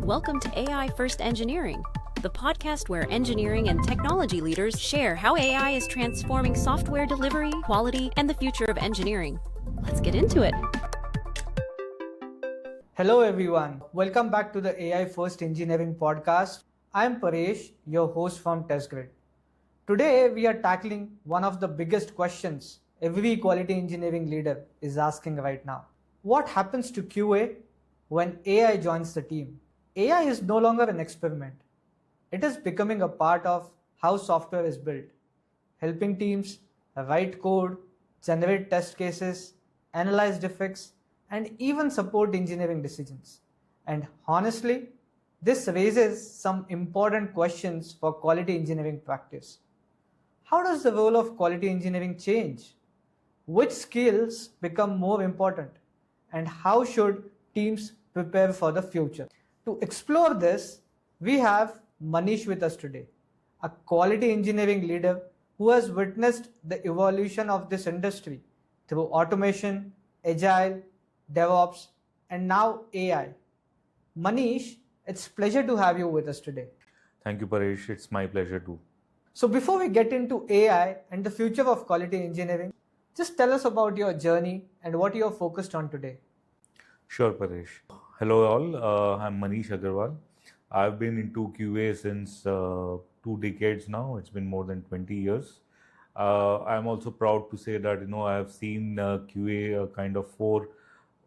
Welcome to AI First Engineering, the podcast where engineering and technology leaders share how AI is transforming software delivery, quality, and the future of engineering. Let's get into it. Hello everyone, welcome back to the AI First Engineering podcast. I'm Paresh, your host from TestGrid. Today we are tackling one of the biggest questions every quality engineering leader is asking right now. What happens to QA when AI joins the team? AI is no longer an experiment. It is becoming a part of how software is built, helping teams write code, generate test cases, analyze defects, and even support engineering decisions. And honestly, this raises some important questions for quality engineering practice. How does the role of quality engineering change? Which skills become more important? And how should teams prepare for the future? To explore this, we have Maneesh with us today, a quality engineering leader who has witnessed the evolution of this industry through automation, agile, DevOps, and now AI. Maneesh, it's a pleasure to have you with us today. Thank you, Paresh. It's my pleasure too. So before we get into AI and the future of quality engineering, just tell us about your journey and what you are focused on today. Sure, Paresh. Hello all, I'm Maneesh Agarwal. I've been into QA since 2 decades now. It's been more than 20 years. I'm also proud to say that, I have seen QA kind of 4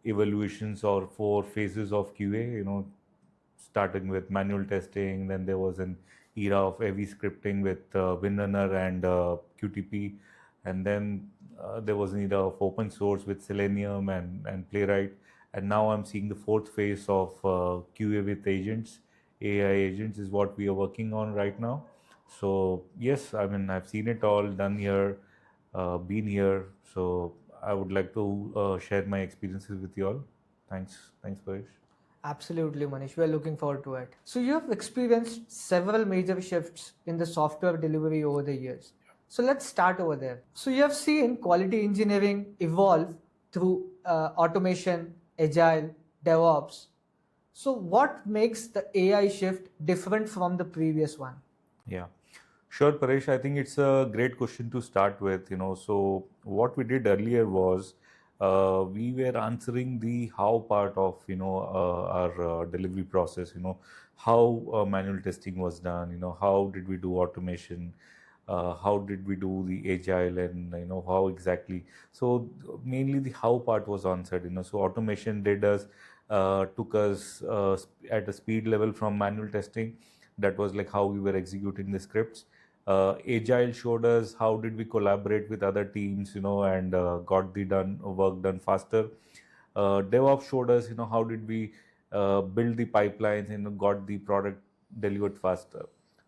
evolutions or 4 phases of QA, starting with manual testing. Then there was an era of heavy scripting with WinRunner and QTP. And then there was an era of open source with Selenium and Playwright. And now I'm seeing the 4th phase of QA with agents. AI agents is what we are working on right now. So yes, I've seen it all, done here, been here. So I would like to share my experiences with you all. Thanks, Paresh. Absolutely, Manish. We are looking forward to it. So you have experienced several major shifts in the software delivery over the years. So let's start over there. So you have seen quality engineering evolve through automation, agile, DevOps. So what makes the AI shift different from the previous one? Yeah, sure, Paresh. I think it's a great question to start with. So what we did earlier was we were answering the how part of our delivery process. How manual testing was done. How did we do automation? How did we do the agile, and how exactly? So mainly the how part was answered. So automation took us at a speed level from manual testing. That was like how we were executing the scripts. Agile showed us how did we collaborate with other teams, and got the work done faster. DevOps showed us, how did we build the pipelines and got the product delivered faster.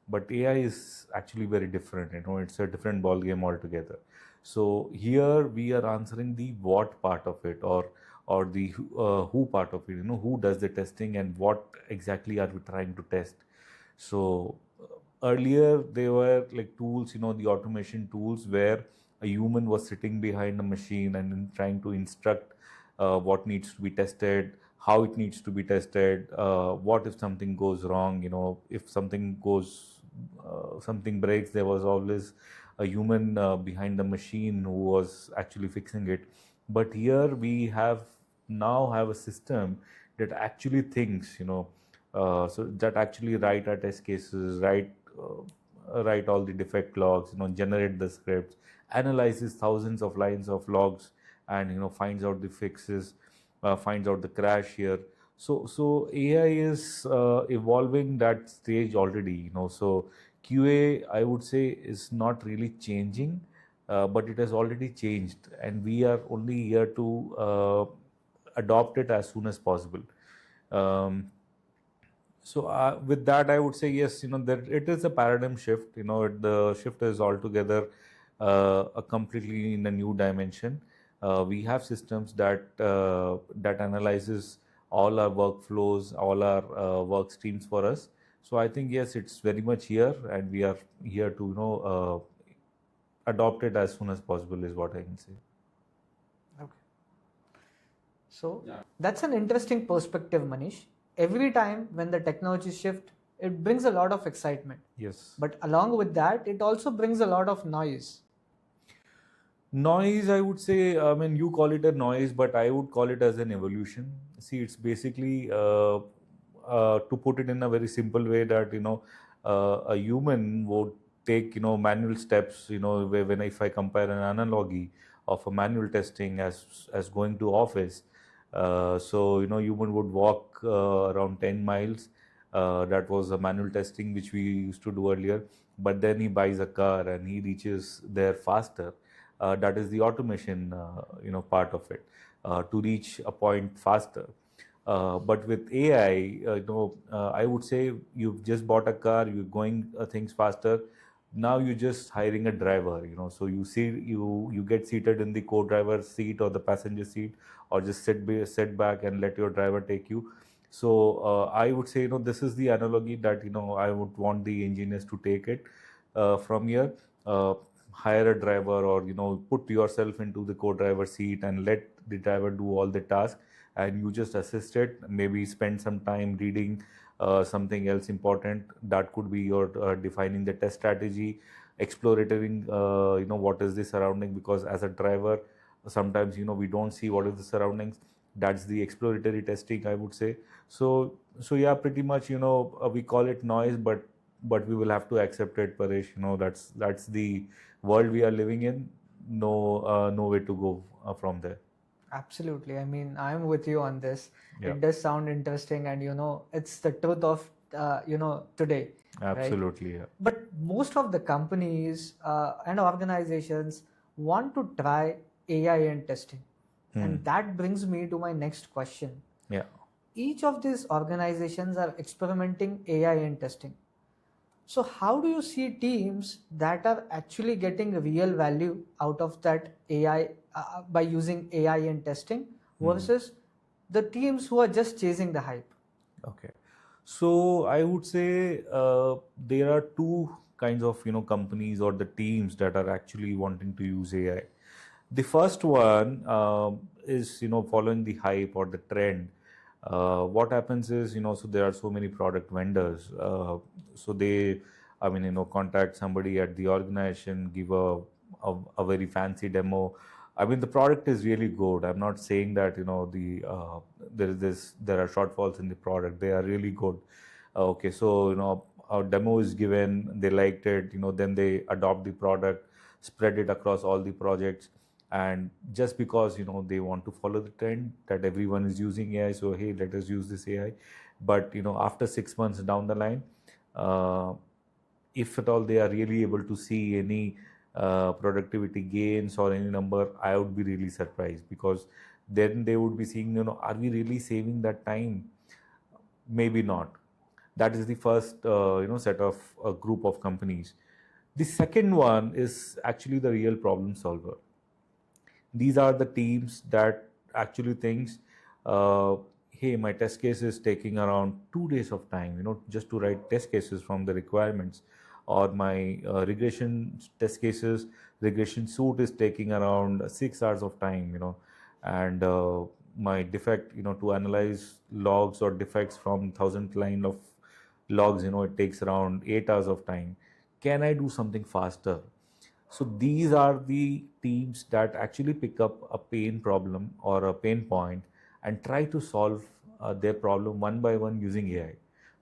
But AI is actually very different. It's a different ball game altogether. So here we are answering the what part of it, or the who part of it. Who does the testing and what exactly are we trying to test. So earlier there were like tools, the automation tools where a human was sitting behind a machine and then trying to instruct what needs to be tested, how it needs to be tested, what if something goes wrong. If something breaks, there was always a human behind the machine who was actually fixing it. But here we now have a system that actually thinks, so that actually write our test cases, write all the defect logs, generate the scripts, analyzes thousands of lines of logs, and finds out the fixes, finds out the crash here. So AI is evolving that stage already. So QA, I would say, is not really changing, but it has already changed, and we are only here to adopt it as soon as possible. So with that, I would say yes. That it is a paradigm shift. The shift is altogether a completely in a new dimension. We have systems that analyzes all our workflows, all our work streams for us. So I think yes, it's very much here, and we are here to adopt it as soon as possible is what I can say. Okay. So that's an interesting perspective, Manish. every time when the technology shift, it brings a lot of excitement. Yes. But along with that, it also brings a lot of noise. Noise, I would say, I mean, you call it a noise, but I would call it as an evolution. See, it's basically, to put it in a very simple way, that, a human would take, manual steps, when if I compare an analogy of a manual testing as going to office. So, human would walk around 10 miles. That was a manual testing which we used to do earlier. But then he buys a car and he reaches there faster. That is the automation, part of it, to reach a point faster. But with AI, I would say you've just bought a car, you're going things faster. Now you're just hiring a driver, so you get seated in the co-driver seat or the passenger seat, or just sit back and let your driver take you. So I would say, this is the analogy that, I would want the engineers to take it from here. Uh, Hire a driver, or put yourself into the co-driver seat and let the driver do all the tasks, and you just assist it, maybe spend some time reading something else important. That could be your defining the test strategy, exploring what is the surrounding, because as a driver sometimes we don't see what is the surroundings. That's the exploratory testing, I would say. So yeah, pretty much, we call it noise, but we will have to accept it, Paresh. That's the world we are living in. No way to go from there. Absolutely. I mean, I'm with you on this. Yeah. It does sound interesting, and it's the truth of today. Absolutely, yeah. But most of the companies and organizations want to try AI in testing. And that brings me to my next question. Yeah. Each of these organizations are experimenting AI in testing. So how do you see teams that are actually getting real value out of that AI by using AI in testing versus the teams who are just chasing the hype? Okay. So I would say there are two kinds of companies or the teams that are actually wanting to use AI. The first one is following the hype or the trend. What happens is so there are so many product vendors. So they, I mean, contact somebody at the organization, give a very fancy demo. I mean, the product is really good. I'm not saying that there are shortfalls in the product. They are really good. Okay, so our demo is given. They liked it. Then they adopt the product, spread it across all the projects, and just because they want to follow the trend that everyone is using AI, so hey, let us use this AI. But after 6 months down the line, if at all they are really able to see any productivity gains or any number, I would be really surprised, because then they would be seeing, are we really saving that time? Maybe not. That is the first set of group of companies. The second one is actually the real problem solver. These are the teams that actually thinks, hey, my test case is taking around 2 days of time, just to write test cases from the requirements, or my regression suite is taking around 6 hours of time, and my defect, to analyze logs or defects from 1,000 line of logs, it takes around 8 hours of time. Can I do something faster? So these are the teams that actually pick up a pain problem or a pain point and try to solve their problem one by one using AI.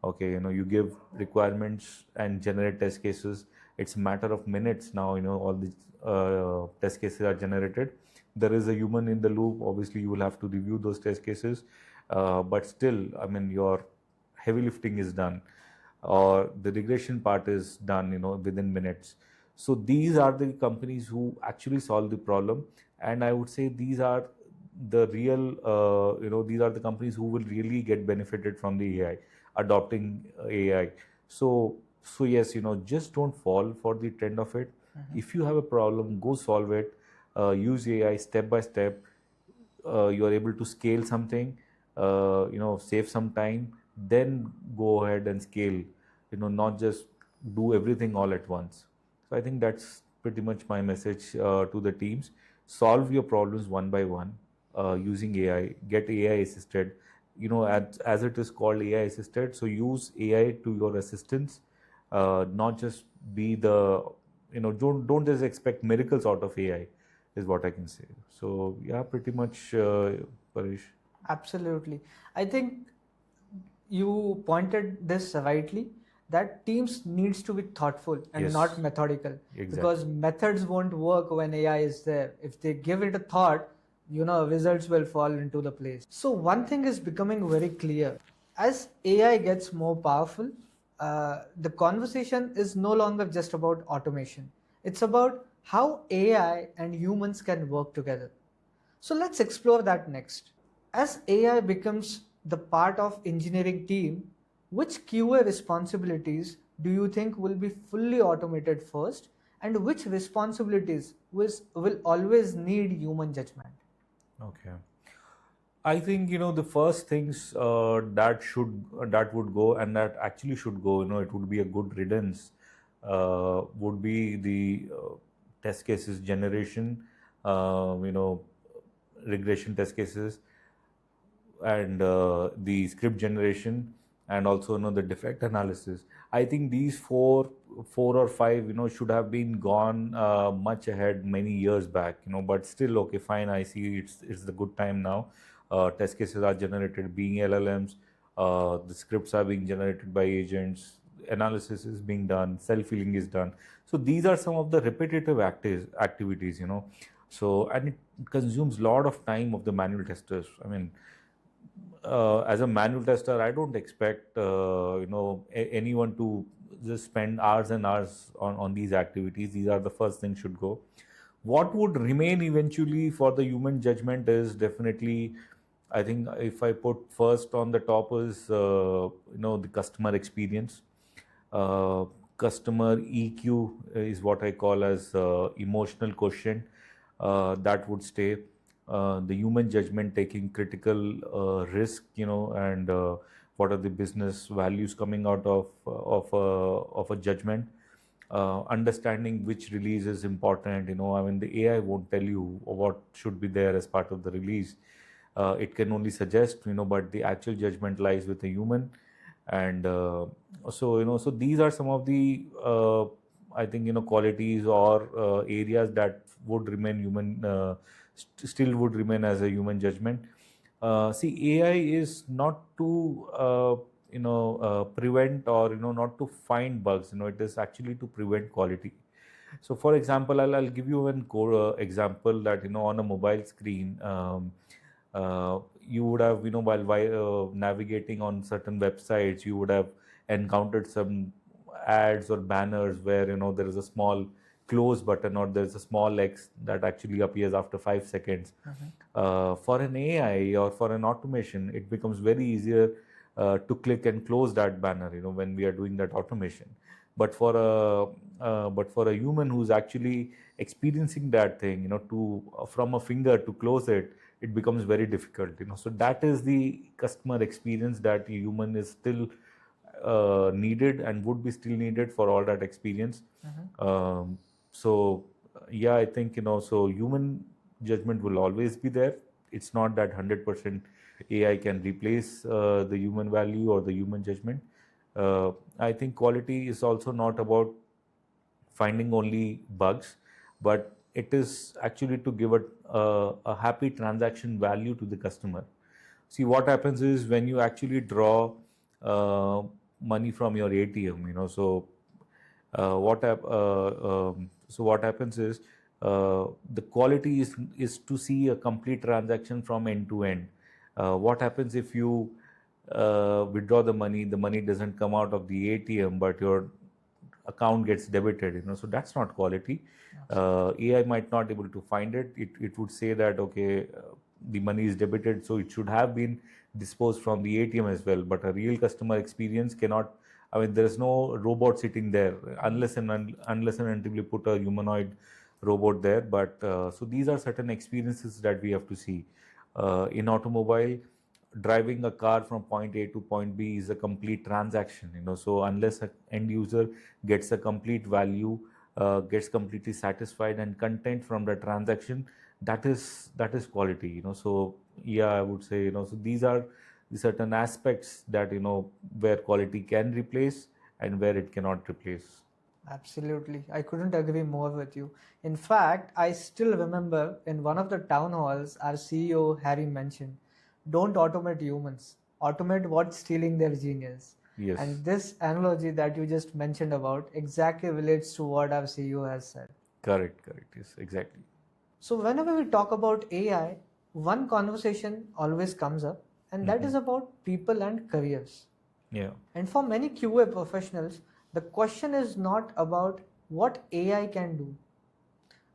Okay, you give requirements and generate test cases. It's a matter of minutes now. All the test cases are generated. There is a human in the loop. Obviously, you will have to review those test cases, but still, I mean, your heavy lifting is done, or the regression part is done, within minutes. So these are the companies who actually solve the problem, and I would say these are the real, these are the companies who will really get benefited from the AI, adopting AI. So yes, just don't fall for the trend of it. If you have a problem, go solve it. Use AI step by step. You are able to scale something, save some time, then go ahead and scale. Not just do everything all at once. So I think that's pretty much my message to the teams. Solve your problems one by one using AI. Get AI assisted. as it is called AI assisted, so use AI to your assistance, not just be the, don't just expect miracles out of AI, is what I can say. So yeah, pretty much, Paresh. Absolutely. I think you pointed this rightly, that teams needs to be thoughtful and Yes. not methodical. Exactly. Because methods won't work when AI is there. If they give it a thought, results will fall into the place. So one thing is becoming very clear. As AI gets more powerful, the conversation is no longer just about automation. It's about how AI and humans can work together. So let's explore that next. As AI becomes the part of engineering team, which QA responsibilities do you think will be fully automated first, and which responsibilities will always need human judgment? Okay. I think the first things that would go, and that actually should go. It would be a good riddance. Would be the test cases generation. Regression test cases, and the script generation, and also the defect analysis. I think these four or five should have been gone much ahead many years back, but still, okay, fine, I see it's the good time now. Test cases are generated being LLMs, the scripts are being generated by agents, analysis is being done, self-healing is done. So these are some of the repetitive activities, so, and it consumes a lot of time of the manual testers. I mean, as a manual tester, I don't expect anyone to just spend hours and hours on these activities. These are the first things should go. What would remain eventually for the human judgment is definitely, I think, if I put first on the top is the customer experience. Uh, Customer EQ is what I call as emotional quotient. That would stay. The human judgment, taking critical risk, and what are the business values coming out of a judgment. Understanding which release is important. I mean, the AI won't tell you what should be there as part of the release. It can only suggest, but the actual judgment lies with a human. And so these are some of the I think qualities or areas that would remain human, still would remain as a human judgment. See, AI is not to prevent, or not to find bugs. It is actually to prevent quality. So for example, I'll give you an example that on a mobile screen, you would have, while navigating on certain websites, you would have encountered some ads or banners where there is a small close button, or there's a small X that actually appears after 5 seconds. For an AI or for an automation, it becomes very easier to click and close that banner, when we are doing that automation. But for a human who's actually experiencing that thing, to from a finger to close it, it becomes very difficult. So that is the customer experience that human is still needed, and would be still needed for all that experience. So yeah, I think so human judgment will always be there. It's not that 100% AI can replace the human value or the human judgment. I think quality is also not about finding only bugs, but it is actually to give a happy transaction value to the customer. See, what happens is when you actually draw money from your ATM, so what happens is the quality is to see a complete transaction from end to end. What happens if you withdraw the money doesn't come out of the ATM, but your account gets debited, so that's not quality. AI might not able to find it. It would say that, okay, the money is debited, so it should have been disposed from the ATM as well. But a real customer experience cannot, I mean, there is no robot sitting there unless and until you put a humanoid robot there. But so these are certain experiences that we have to see. In automobile, driving a car from point A to point B is a complete transaction, so unless an end user gets a complete value, gets completely satisfied and content from the transaction, that is quality. So yeah, I would say, so these are the certain aspects that, where quality can replace and where it cannot replace. Absolutely. I couldn't agree more with you. In fact, I still remember in one of the town halls, our CEO Harry mentioned, don't automate humans, automate what's stealing their genius. Yes. And this analogy that you just mentioned about exactly relates to what our CEO has said. Correct. Yes, exactly. So, whenever we talk about AI, one conversation always comes up, and that is about people and careers. Yeah. And for many QA professionals, the question is not about what AI can do.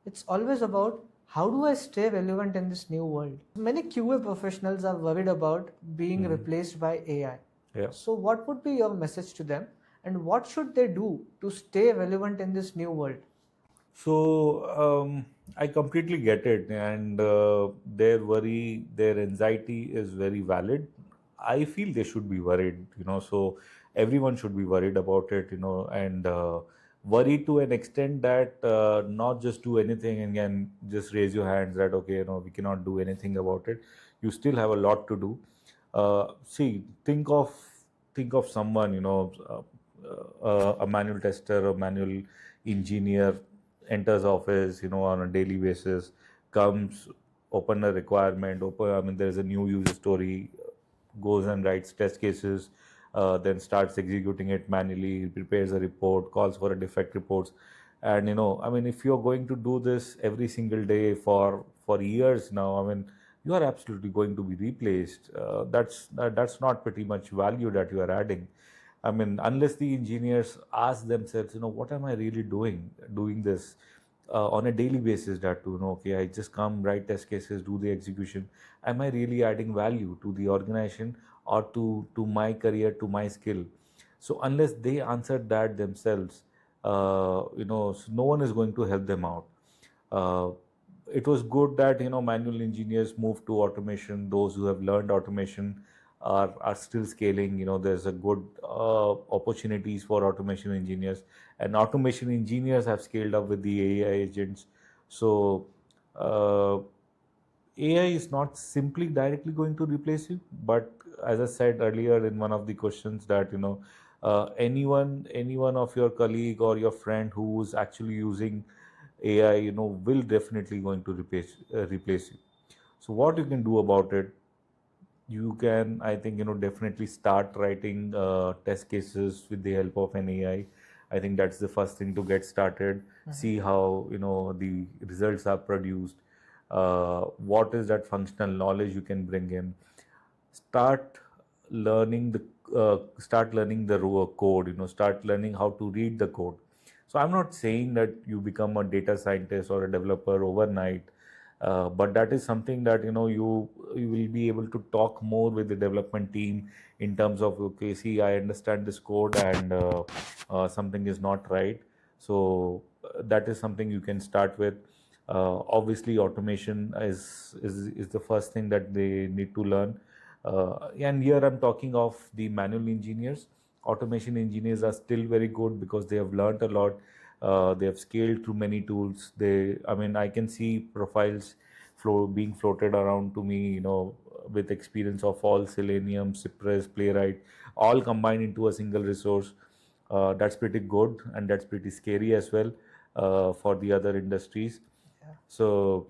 It's always about how do I stay relevant in this new world. Many QA professionals are worried about being replaced by AI. Yeah. So, what would be your message to them, and what should they do to stay relevant in this new world? So I completely get it, and their worry, their anxiety is very valid. I feel they should be worried, so everyone should be worried about it, and worry to an extent that not just do anything and then just raise your hands that, okay, we cannot do anything about it. You still have a lot to do. See, think of someone, a manual tester, a manual engineer enters office, on a daily basis, comes, open a requirement, there's a new user story, goes and writes test cases, then starts executing it manually, prepares a report, calls for a defect reports. And, if you're going to do this every single day for years now, you are absolutely going to be replaced. That's not pretty much value that you are adding. Unless the engineers ask themselves, what am I really doing this on a daily basis, that to know, okay, I just come, write test cases, do the execution. Am I really adding value to the organization or to my career, to my skill? So unless they answer that themselves, so no one is going to help them out. Uh, it was good that manual engineers moved to automation. Those who have learned automation are still scaling. There's a good opportunities for automation engineers, and automation engineers have scaled up with the AI agents. So uh, AI is not simply directly going to replace you, but as I said earlier in one of the questions, that anyone of your colleague or your friend who's actually using AI, will definitely going to replace you. So what you can do about it? You can, I think, definitely start writing test cases with the help of an AI. I think that's the first thing to get started. See how the results are produced. What is that functional knowledge you can bring in? Start learning the raw code. Start learning how to read the code. So I'm not saying that you become a data scientist or a developer overnight, but that is something that you will be able to talk more with the development team in terms of, okay, see, I understand this code, and something is not right. So that is something you can start with. Obviously, automation is the first thing that they need to learn. And here I'm talking of the manual engineers. Automation engineers are still very good because they have learned a lot. They have scaled through many tools. I can see profiles being floated around to me, with experience of all Selenium, Cypress, Playwright, all combined into a single resource. That's pretty good, and that's pretty scary as well for the other industries. So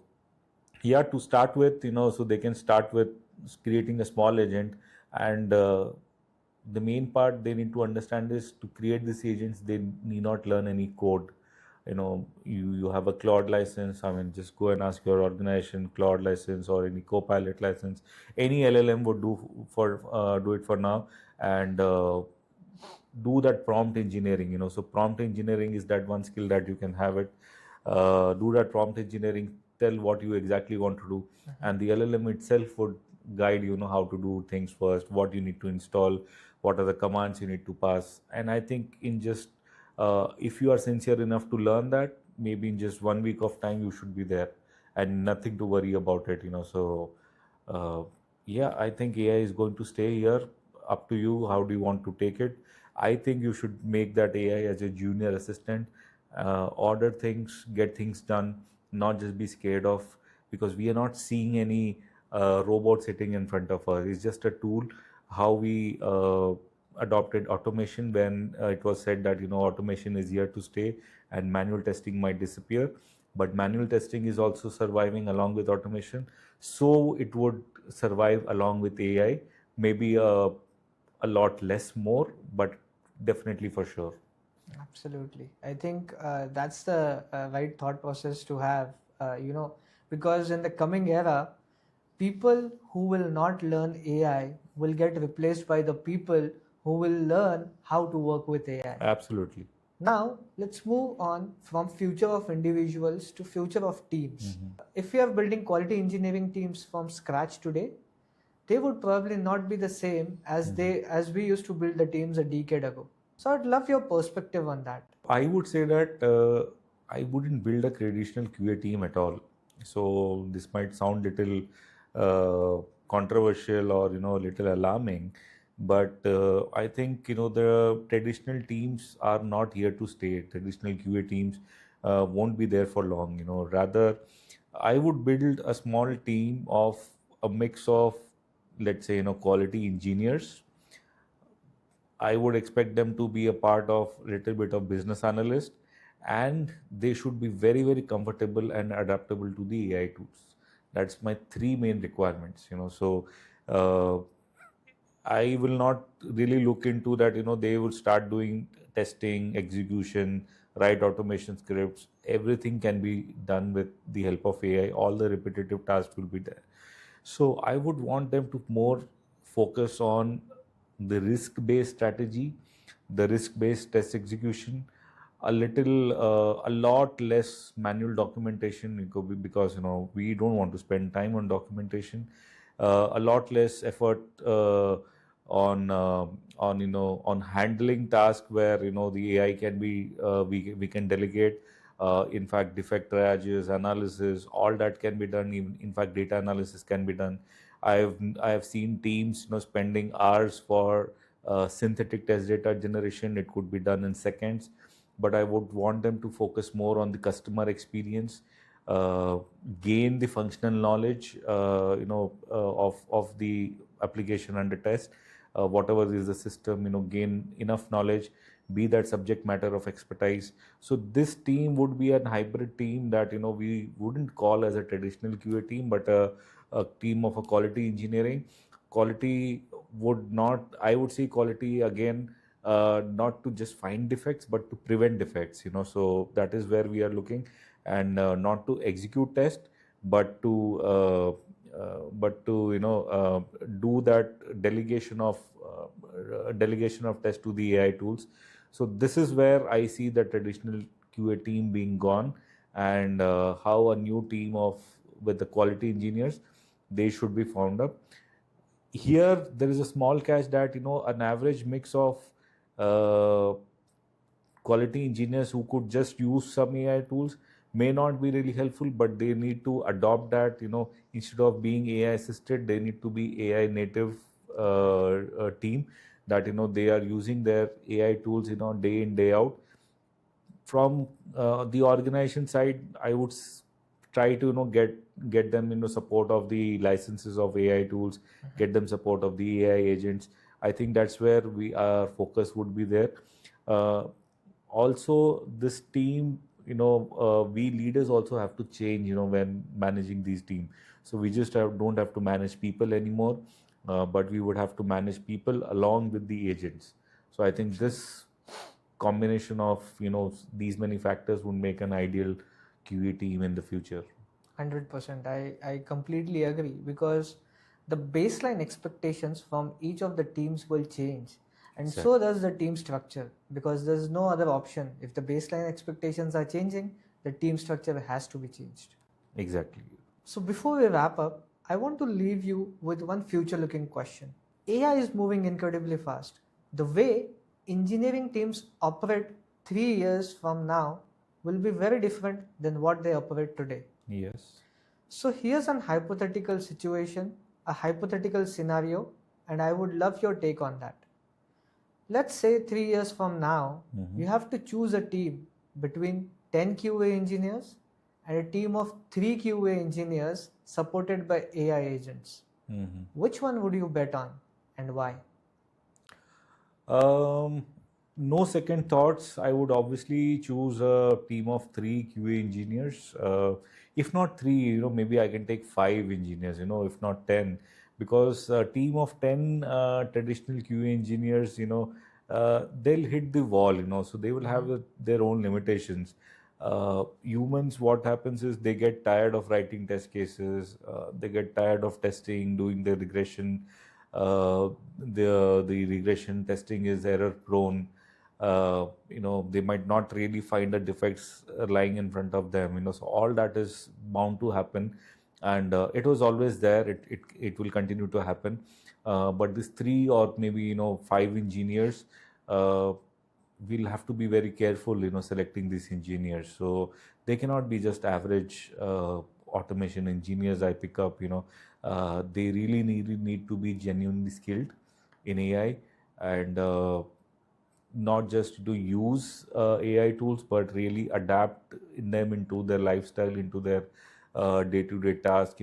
yeah, to start with, so they can start with creating a small agent. And the main part they need to understand is, to create these agents they need not learn any code. You have a Claude license. Just go and ask your organization Claude license or any Copilot license. Any LLM would do it for now. And do that prompt engineering. So prompt engineering is that one skill that you can have it. Do that prompt engineering, tell what you exactly want to do, and the LLM itself would guide how to do things first, what you need to install, what are the commands you need to pass. And I think in just if you are sincere enough to learn that, maybe in just 1 week of time you should be there, and nothing to worry about it. So uh, yeah, I think AI is going to stay here. Up to you, how do you want to take it? I think you should make that AI as a junior assistant. Order things, get things done, not just be scared of, because we are not seeing any robot sitting in front of us. It's just a tool. how we adopted automation when it was said that automation is here to stay and manual testing might disappear, but manual testing is also surviving along with automation. So it would survive along with AI, maybe a lot less more, but definitely for sure. Absolutely. I think that's the right thought process to have, because in the coming era, people who will not learn AI will get replaced by the people who will learn how to work with AI. Absolutely. Now, let's move on from future of individuals to future of teams. If we are building quality engineering teams from scratch today, they would probably not be the same as we used to build the teams a decade ago. So I'd love your perspective on that. I would say that I wouldn't build a traditional QA team at all. So this might sound little controversial or little alarming, but I think the traditional teams are not here to stay. Traditional QA teams won't be there for long. Rather, I would build a small team of a mix of, let's say, quality engineers. I would expect them to be a part of little bit of business analyst, and they should be very, very comfortable and adaptable to the AI tools. That's my three main requirements. So uh, I will not really look into that. They will start doing testing, execution, write automation scripts. Everything can be done with the help of AI. All the repetitive tasks will be there. So I would want them to more focus on the risk-based strategy, the risk-based test execution, a lot less manual documentation because we don't want to spend time on documentation. A lot less effort on on handling tasks where the AI can be we can delegate. In fact, defect triages, analysis, all that can be done. Even in fact, data analysis can be done. I have seen teams spending hours for synthetic test data generation. It could be done in seconds, but I would want them to focus more on the customer experience, uh, gain the functional knowledge, of the application under test, whatever is the system, gain enough knowledge, be that subject matter of expertise. So this team would be a hybrid team that we wouldn't call as a traditional QA team, but a team of a quality engineering. Quality would not, I would say quality again, not to just find defects but to prevent defects. So that is where we are looking, and not to execute test, but to do that delegation of test to the AI tools. So this is where I see the traditional QA team being gone, and how a new team of with the quality engineers, they should be found up. Here there is a small catch that an average mix of uh, quality engineers who could just use some AI tools may not be really helpful, but they need to adopt that. Instead of being AI assisted, they need to be AI native team, that they are using their AI tools day in day out. From the organization side, I would try to get them support of the licenses of AI tools, get them support of the AI agents. I think that's where our focus would be there. uh, Also, this team, we leaders also have to change when managing these teams. So we just don't have to manage people anymore, but we would have to manage people along with the agents. So I think this combination of these many factors would make an ideal QA team in the future. 100%. I completely agree, because the baseline expectations from each of the teams will change, and so does the team structure, because there's no other option. If the baseline expectations are changing, the team structure has to be changed. Exactly. So before we wrap up, I want to leave you with one future looking question. AI is moving incredibly fast. The way engineering teams operate 3 years from now will be very different than what they operate today. Yes. So here's an hypothetical situation, a hypothetical scenario, and I would love your take on that. Let's say 3 years from now, you have to choose a team between 10 QA engineers and a team of 3 QA engineers supported by AI agents. Which one would you bet on? and why? Um, no second thoughts. I would obviously choose a team of three QA engineers. If not three, maybe I can take five engineers, if not 10, because a team of 10 traditional QA engineers, they'll hit the wall, so they will have their own limitations. Humans, what happens is they get tired of writing test cases, they get tired of testing, doing the regression. The regression testing is error prone. They might not really find the defects lying in front of them. So all that is bound to happen, and it was always there. It will continue to happen. But these three or maybe five engineers. We'll have to be very careful, selecting these engineers. So they cannot be just average automation engineers I pick up. They really need to be genuinely skilled in AI, and not just to use AI tools, but really adapt in them into their lifestyle, into their day-to-day task.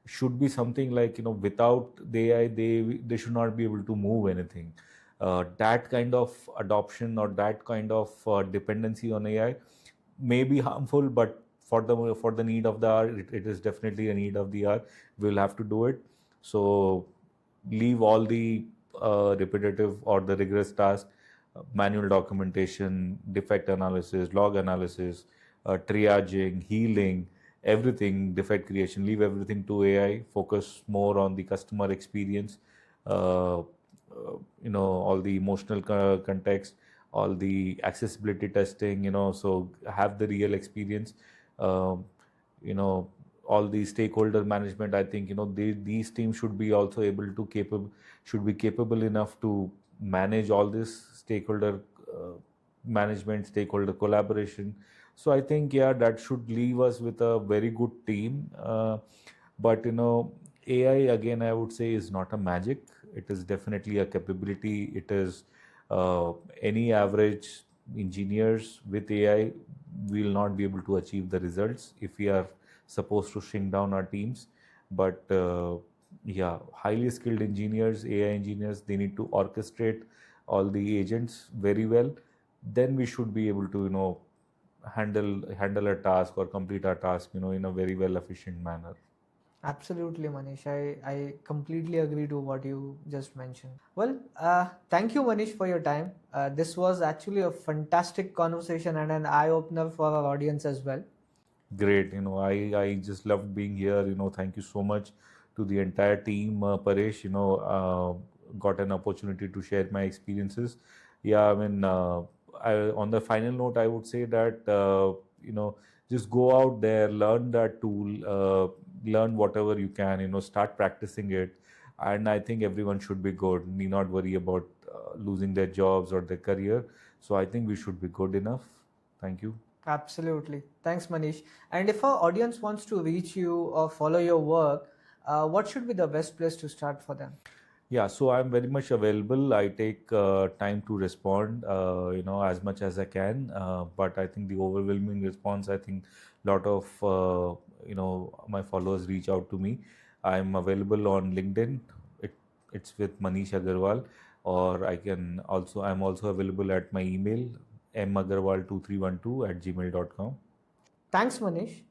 Should be something like, without the AI, they should not be able to move anything. That kind of adoption or that kind of dependency on AI may be harmful, but for the need of the hour, it is definitely a need of the hour. We'll have to do it. So leave all the repetitive or the rigorous tasks, manual documentation, defect analysis, log analysis, triaging, healing, everything, defect creation. Leave everything to AI. Focus more on the customer experience. All the emotional context, all the accessibility testing, so have the real experience. um, all the stakeholder management, I think, these teams should be also able to should be capable enough to manage all this stakeholder management, stakeholder collaboration. So I think, yeah, that should leave us with a very good team. But AI, again, I would say, is not a magic. It is definitely a capability. It is any average engineers with AI will not be able to achieve the results if we are supposed to shrink down our teams. But yeah, highly skilled engineers, AI engineers, they need to orchestrate all the agents very well. Then we should be able to handle a task or complete our task in a very well efficient manner. Absolutely, Manish. I completely agree to what you just mentioned. Well, thank you, Manish, for your time. This was actually a fantastic conversation and an eye opener for our audience as well. Great. I just loved being here. Thank you so much to the entire team, Paresh. Got an opportunity to share my experiences. Yeah, I mean, on the final note, I would say that, just go out there, learn that tool, learn whatever you can, start practicing it. And I think everyone should be good, need not worry about losing their jobs or their career. So I think we should be good enough. Thank you. Absolutely. Thanks, Manish. And if our audience wants to reach you or follow your work, what should be the best place to start for them? Yeah, so I'm very much available. I take time to respond, as much as I can. But I think the overwhelming response, I think a lot of, my followers reach out to me. I'm available on LinkedIn. It's with Maneesh Agarwal, or I'm also available at my email, magarwal2312@gmail.com. Thanks, Manish.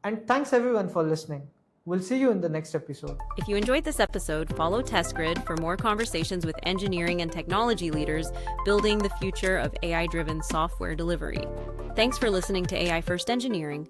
And thanks everyone for listening. We'll see you in the next episode. If you enjoyed this episode, follow TestGrid for more conversations with engineering and technology leaders building the future of AI driven software delivery. Thanks for listening to AI First Engineering.